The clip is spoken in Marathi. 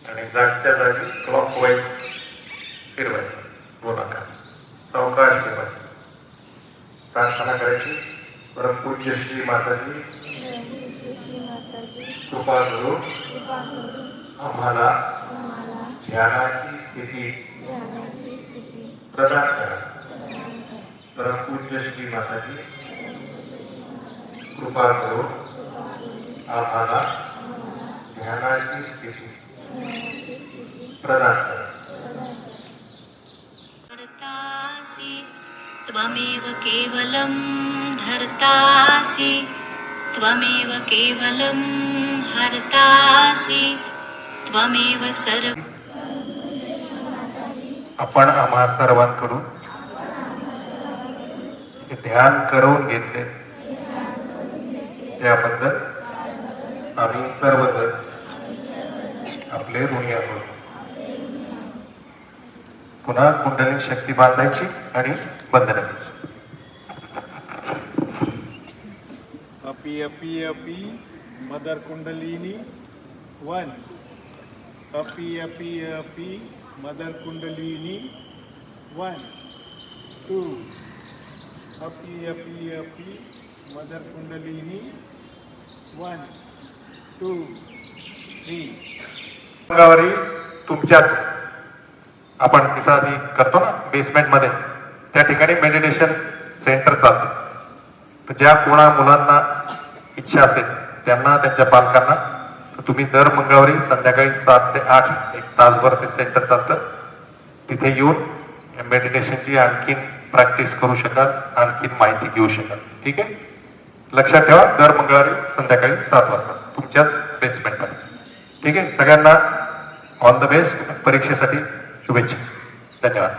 आणि जागच्या जागी क्लॉकवाईज फिरवायचं, गोलाकार सावकाश फिरवायचं. प्रार्थना करायची. परम पूज्य श्री माताजी कृपा करून आम्हाला ध्यानाची स्थिती प्रदान करा. परम पूज्य श्री माताजी कृपा करून आम्हाला ध्यानाची स्थिती प्रदान करा. त्वमेव केवलं धर्तासि, त्वमेव केवलं हर्तासि, त्वमेव सर्व. आपण आम्हा सर्वांकडून ध्यान करून घेतले त्याबद्दल आम्ही सर्वजण आपले ऋणी आहोत. पुन्हा कुंडली शक्ती बांधायची आणि बंधन करायची. अपि अपि अपि मदर कुंडलिनी 1. अपि अपि अपि मदर कुंडलिनी 1 2. अपि अपि अपि मदर कुंडलिनी 1 2 3. मंगळवारी तुमच्याच आपण तिचा आधी करतो ना बेसमेंटमध्ये, त्या ठिकाणी मेडिटेशन सेंटर चालतं. तर ज्या कोणा मुलांना इच्छा असेल त्यांना, त्यांच्या पालकांना, तुम्ही दर मंगळवारी संध्याकाळी 7 ते 8 एक तासभर ते सेंटर चालतं. तिथे येऊन मेडिटेशनची आणखीन प्रॅक्टिस करू शकाल, आणखीन माहिती घेऊ शकाल. ठीक आहे, लक्षात ठेवा. दर मंगळवारी संध्याकाळी 7 वाजता तुमच्याच बेसमेंटमध्ये. ठीक आहे, सगळ्यांना ऑल द बेस्ट. परीक्षेसाठी शुभेच्छा. धन्यवाद.